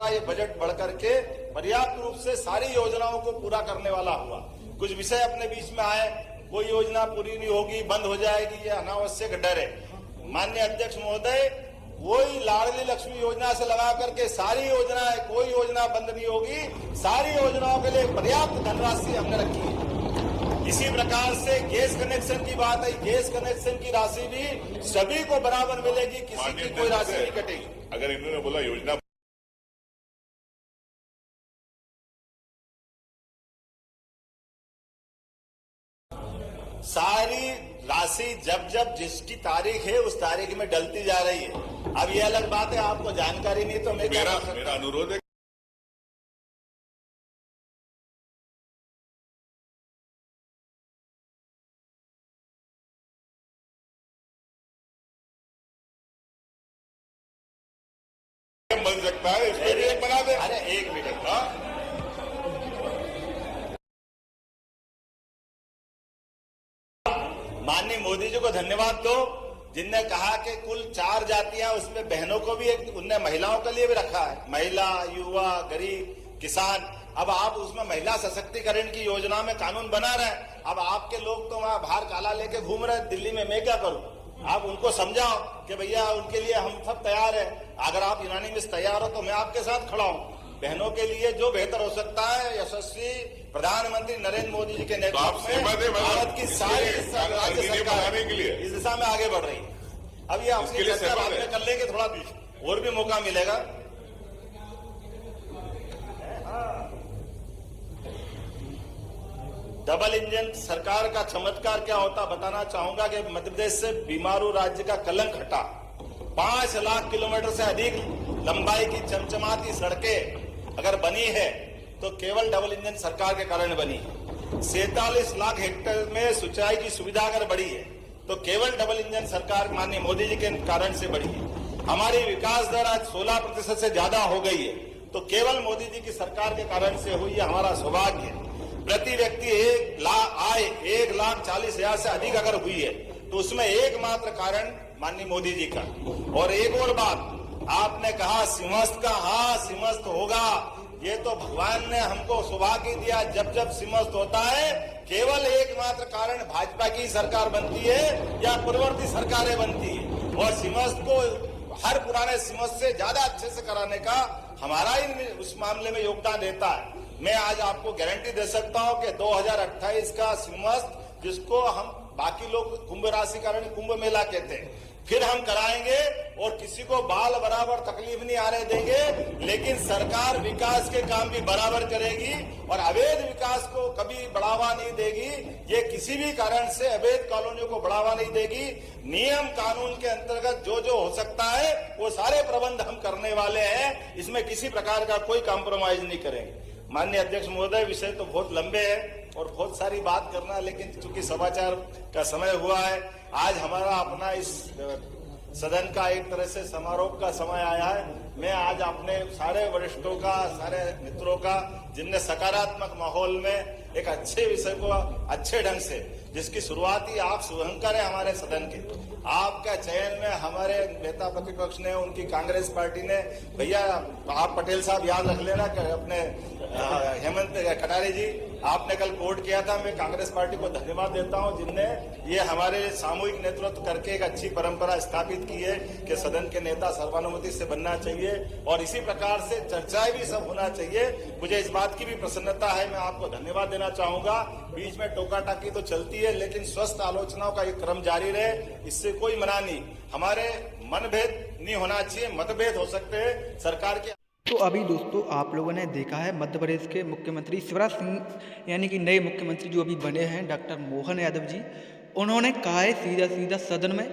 ये बजट बढ़ करके पर्याप्त रूप से सारी योजनाओं को पूरा करने वाला हुआ। कुछ विषय अपने बीच में आए, कोई योजना पूरी नहीं होगी, बंद हो जाएगी, ये अनावश्यक डर है। माननीय अध्यक्ष महोदय, वही लाडली लक्ष्मी योजना से लगा करके सारी योजनाएं, कोई योजना बंद नहीं होगी, सारी योजनाओं के लिए पर्याप्त धनराशि हमने रखी है। इसी प्रकार से गैस कनेक्शन की बात है, गैस कनेक्शन की राशि भी सभी को बराबर मिलेगी, किसी की कोई राशि नहीं कटेगी। अगर इन्होंने बोला योजना सारी राशि जब जब जिसकी तारीख है उस तारीख में डलती जा रही है। अब ये अलग बात है, आपको जानकारी नहीं तो मेरा अनुरोध है बन सकता है, इसमें भी एक बना दे। अरे एक मिनट, हाँ माननीय मोदी जी को धन्यवाद दो, जिनने कहा कि कुल 4 जातियां, उसमें बहनों को भी एक, उनने महिलाओं के लिए भी रखा है, महिला, युवा, गरीब, किसान। अब आप उसमें महिला सशक्तिकरण की योजना में कानून बना रहे हैं। अब आपके लोग तो वहां बाहर काला लेके घूम रहे हैं दिल्ली में, मैं क्या करूं? आप उनको समझाओ कि भैया उनके लिए हम सब तैयार है, अगर आप यूनानिमस तैयार हो तो मैं आपके साथ खड़ा हूं। बहनों के लिए जो बेहतर हो सकता है, यशस्वी प्रधानमंत्री नरेंद्र मोदी जी के नेतृत्व में भारत की सारी राज्य सरकार इस दिशा में आगे बढ़ रही है। अब ये अपनी चर्चा बाद में कर लेंगे, थोड़ा और भी मौका मिलेगा। डबल इंजन सरकार का चमत्कार क्या होता बताना चाहूंगा कि मध्य प्रदेश से बीमारू राज्य का कलंक हटा। 5 लाख किलोमीटर से अधिक लंबाई की चमचमाती सड़कें अगर बनी है तो केवल डबल इंजन सरकार के कारण बनी है। 47 लाख हेक्टेयर में सिंचाई की सुविधा अगर बढ़ी है तो केवल डबल इंजन सरकार माननीय मोदी जी के कारण से बढ़ी है। हमारी विकास दर आज 16% से ज्यादा हो गई है तो केवल मोदी जी की सरकार के कारण से हुई है, हमारा सौभाग्य है। प्रति व्यक्ति 1,40,000 से अधिक अगर हुई है तो उसमें एकमात्र कारण माननीय मोदी जी का। और एक और बात, आपने कहा सिंहस्थ का, हाँ सिंहस्थ होगा, ये तो भगवान ने हमको सौभाग्य दिया। जब जब सिंहस्थ होता है केवल एकमात्र कारण भाजपा की सरकार बनती है या पूर्ववर्ती सरकारें बनती है, और सिंहस्थ को हर पुराने सिंहस्थ से ज्यादा अच्छे से कराने का हमारा ही उस मामले में योगदान रहता है। मैं आज आपको गारंटी दे सकता हूं कि 2028 का सिंहस्थ, जिसको हम बाकी लोग कुंभ राशि कारण कुंभ मेला कहते हैं, फिर हम कराएंगे और किसी को बाल बराबर तकलीफ नहीं आने देंगे। लेकिन सरकार विकास के काम भी बराबर करेगी और अवैध विकास को कभी बढ़ावा नहीं देगी। ये किसी भी कारण से अवैध कॉलोनियों को बढ़ावा नहीं देगी। नियम कानून के अंतर्गत जो जो हो सकता है वो सारे प्रबंध हम करने वाले हैं, इसमें किसी प्रकार का कोई कॉम्प्रोमाइज नहीं करेंगे। माननीय अध्यक्ष महोदय, विषय तो बहुत लंबे हैं और बहुत सारी बात करना है, लेकिन चूंकि समाचार का समय हुआ है, आज हमारा अपना इस सदन का एक तरह से समारोह का समय आया है। मैं आज अपने सारे वरिष्ठों का, सारे मित्रों का, जिनने सकारात्मक माहौल में एक अच्छे विषय को अच्छे ढंग से, जिसकी शुरुआत ही आप शुभंकर है हमारे सदन के, आपका चयन में हमारे नेता प्रतिपक्ष ने, उनकी कांग्रेस पार्टी ने, भैया आप पटेल साहब याद रख लेना कि अपने हेमंत कटारे जी, आपने कल कोर्ट किया था। मैं कांग्रेस पार्टी को धन्यवाद देता हूं जिनने ये हमारे सामूहिक नेतृत्व करके एक अच्छी परंपरा स्थापित की है कि सदन के नेता सर्वानुमति से बनना चाहिए और इसी प्रकार से चर्चाएं भी सब होना चाहिए। मुझे इस बात की भी प्रसन्नता है, मैं आपको धन्यवाद देना चाहूंगा। बीच में टोका टाकी तो चलती है, लेकिन स्वस्थ आलोचनाओं का एक क्रम जारी रहे, इससे कोई मना नहीं। हमारे मनभेद नहीं होना चाहिए, मतभेद हो सकते हैं सरकार के। तो अभी दोस्तों आप लोगों ने देखा है मध्य प्रदेश के मुख्यमंत्री शिवराज सिंह यानी कि नए मुख्यमंत्री जो अभी बने हैं डॉक्टर मोहन यादव जी, उन्होंने कहा है सीधा सीधा सदन में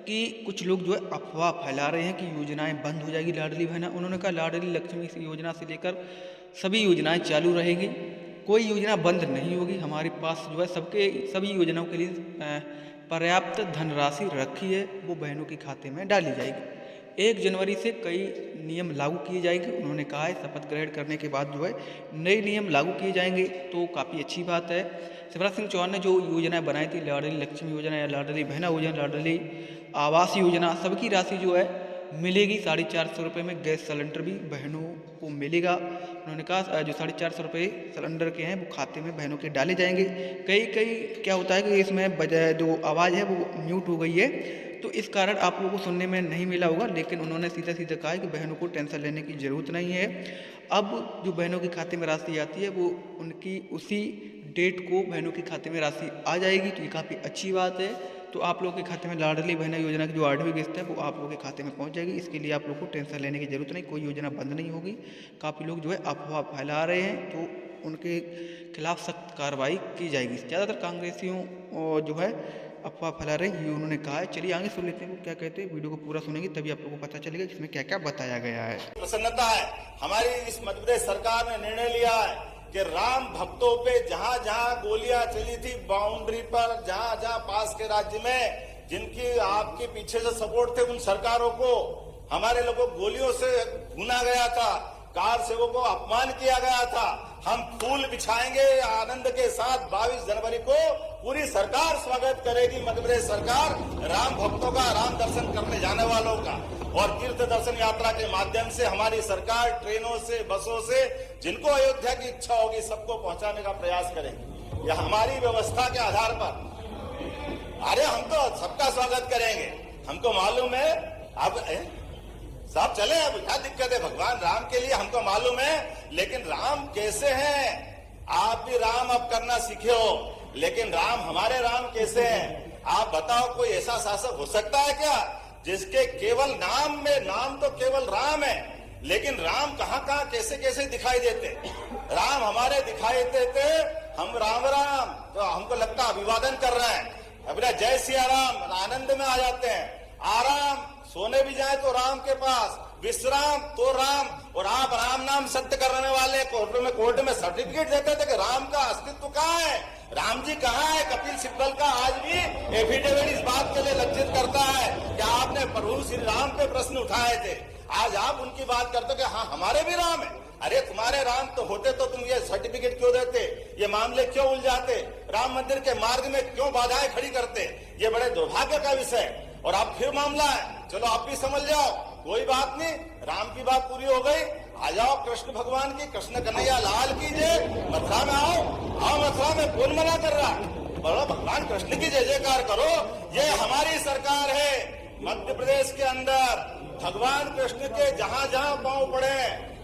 कि कुछ लोग जो है अफवाह फैला रहे हैं कि योजनाएं बंद हो जाएगी लाडली बहना। उन्होंने कहा लाडली लक्ष्मी योजना से लेकर सभी योजनाएं चालू रहेंगी, कोई योजना बंद नहीं होगी। हमारे पास जो है सभी योजनाओं के लिए पर्याप्त धनराशि रखी है, वो बहनों के खाते में डाली जाएगी। 1 जनवरी से कई नियम लागू किए जाएंगे। उन्होंने कहा है शपथ ग्रहण करने के बाद जो है नए नियम लागू किए जाएंगे, तो काफ़ी अच्छी बात है। शिवराज सिंह चौहान ने जो योजनाएं बनाई थी, लाडली लक्ष्मी योजना या लाडली बहना योजना, लाडली आवास योजना, सबकी राशि जो है मिलेगी। 450 रुपये में गैस सिलेंडर भी बहनों को मिलेगा। उन्होंने कहा जो 450 रुपये सिलेंडर के हैं वो खाते में बहनों के डाले जाएंगे। कई क्या होता है कि इसमें जो आवाज़ है वो म्यूट हो गई है, तो इस कारण आप लोगों को सुनने में नहीं मिला होगा, लेकिन उन्होंने सीधा कहा है कि बहनों को टेंशन लेने की ज़रूरत नहीं है। अब जो बहनों के खाते में राशि आती है वो उनकी उसी डेट को बहनों के खाते में राशि आ जाएगी, तो ये काफ़ी अच्छी बात है। तो आप लोगों के खाते में लाडली बहना योजना की जो 8वीं किस्त है वो आप लोगों के खाते में पहुंच जाएगी। इसके लिए आप लोग को टेंशन लेने की ज़रूरत नहीं, कोई योजना बंद नहीं होगी। काफ़ी लोग जो है अफवाह फैला रहे हैं, तो उनके खिलाफ सख्त कार्रवाई की जाएगी। ज़्यादातर कांग्रेसियों जो है अफवाह फैला रहे हैं, ये उन्होंने कहा है। चलिए आगे सुन लेते हैं वो क्या कहते हैं। वीडियो को पूरा सुनेंगे तभी आप लोगों को पता चलेगा कि इसमें क्या क्या बताया गया है। प्रसन्नता है हमारी इस मध्य प्रदेश सरकार ने निर्णय लिया है कि राम भक्तों पे जहां जहां गोलियां चली थी बाउंड्री पर, जहां जहां पास के राज्य में जिनकी आपके पीछे से सपोर्ट थे, उन सरकारों को हमारे लोगों को गोलियों से भूना गया था, कार सेवकों को अपमान किया गया था। हम फूल बिछाएंगे आनंद के साथ। 22 जनवरी को पूरी सरकार स्वागत करेगी, मध्य प्रदेश सरकार राम भक्तों का, राम दर्शन करने जाने वालों का। और तीर्थ दर्शन यात्रा के माध्यम से हमारी सरकार ट्रेनों से, बसों से जिनको अयोध्या की इच्छा होगी सबको पहुंचाने का प्रयास करेंगे। यह हमारी व्यवस्था के आधार पर। अरे हम तो सबका स्वागत करेंगे, हमको मालूम है। अब साहब चले, अब क्या दिक्कत है भगवान राम के लिए, हमको मालूम है। लेकिन राम कैसे हैं? आप भी राम अब करना सीखे हो, लेकिन राम हमारे राम कैसे हैं? आप बताओ, कोई ऐसा शासक हो सकता है क्या जिसके केवल नाम में, नाम तो केवल राम है, लेकिन राम कहाँ कहाँ कैसे कैसे दिखाई देते? राम हमारे दिखाई देते, हम राम राम तो हमको लगता अभिवादन कर रहे हैं, अपना जय सिया राम आनंद में आ जाते हैं। आराम सोने भी जाए तो राम के पास, विश्राम तो राम। और आप राम नाम सत्य करने वाले कोर्ट में सर्टिफिकेट देते थे कि राम का अस्तित्व कहाँ है, राम जी कहाँ है। कपिल सिब्बल का आज भी एफिडेविट इस बात के लिए लज्जित करता है कि आपने प्रभु श्री राम पे प्रश्न उठाए थे, आज आप उनकी बात करते कि हाँ हमारे भी राम है। अरे तुम्हारे राम तो होते तो तुम ये सर्टिफिकेट क्यों देते, ये मामले क्यों उलझाते, राम मंदिर के मार्ग में क्यों बाधाएं खड़ी करते? ये बड़े दुर्भाग्य का विषय है। और अब फिर मामला है, चलो आप भी समझ जाओ, कोई बात नहीं, राम की बात पूरी हो गई। आ जाओ कृष्ण भगवान की, कृष्ण कन्हैया लाल की जय। मथुरा में आओ, मथुरा में कौन मना कर रहा? बोलो भगवान कृष्ण की जय जयकार करो। ये हमारी सरकार है मध्य प्रदेश के अंदर। भगवान कृष्ण के जहां जहां पांव पड़े,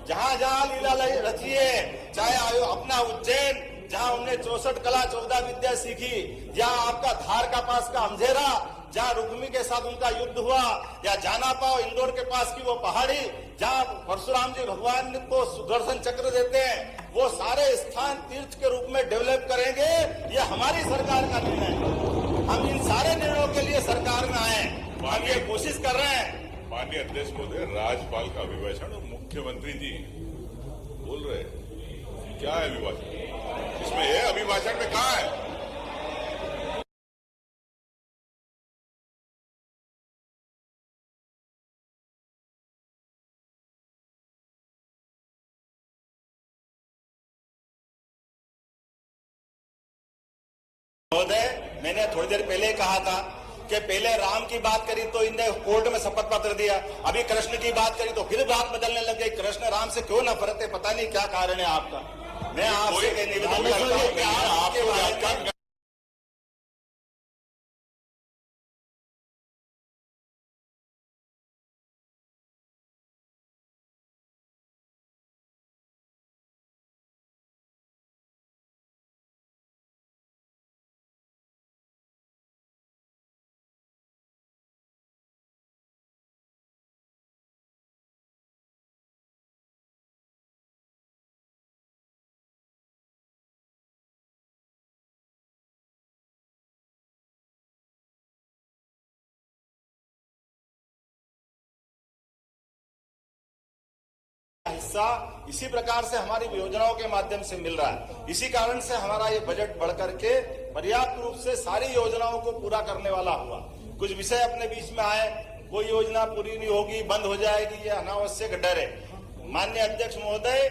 जहां जहां लीला रची है, चाहे अपना उज्जैन जहां उन्होंने 64 कला 14 विद्या सीखी, या आपका धार का पास का अमझेरा जहां रुक्मी के साथ उनका युद्ध हुआ, या जाना पाओ इंदौर के पास की वो पहाड़ी जहां परशुराम जी भगवान को सुदर्शन चक्र देते हैं, वो सारे स्थान तीर्थ के रूप में डेवलप करेंगे। ये हमारी सरकार का निर्णय है। हम इन सारे निर्णयों के लिए सरकार में आए, हम ये कोशिश कर रहे हैं। माननीय अध्यक्ष महोदय, राज्यपाल का अभिभाषण और मुख्यमंत्री जी बोल रहे हैं, क्या है अभिभाषण? इसमें है अभिभाषण में कहा है? महोदय, मैंने थोड़ी देर पहले कहा था कि पहले राम की बात करी तो इनने कोर्ट में शपथ पत्र दिया, अभी कृष्ण की बात करी तो फिर बात बदलने लग गई। कृष्ण राम से क्यों नफरत है, पता नहीं क्या कारण है आपका। मैं आपसे निवेदन करता हूं कि आपके हिस्सा इसी प्रकार से हमारी योजनाओं के माध्यम से मिल रहा है। इसी कारण से हमारा ये बजट बढ़कर के पर्याप्त रूप से सारी योजनाओं को पूरा करने वाला हुआ। कुछ विषय अपने बीच में आए, कोई योजना पूरी नहीं होगी, बंद हो जाएगी, ये अनावश्यक डर है। माननीय अध्यक्ष महोदय,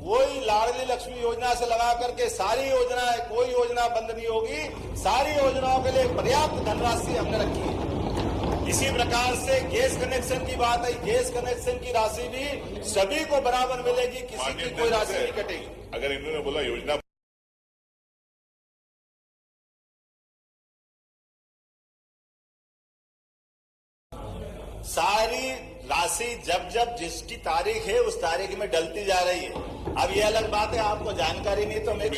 कोई लाडली लक्ष्मी योजना से लगा करके सारी योजनाएं, कोई योजना बंद नहीं होगी। सारी योजनाओं के लिए पर्याप्त धनराशि हमने रखी है। इसी प्रकार से गैस कनेक्शन की बात है, गैस कनेक्शन की राशि भी सभी को बराबर मिलेगी, किसी की कोई राशि नहीं कटेगी। अगर इन्होंने बोला योजना सारी राशि जब जब जिसकी तारीख है उस तारीख में डलती जा रही है। अब ये अलग बात है, आपको जानकारी नहीं तो मेरी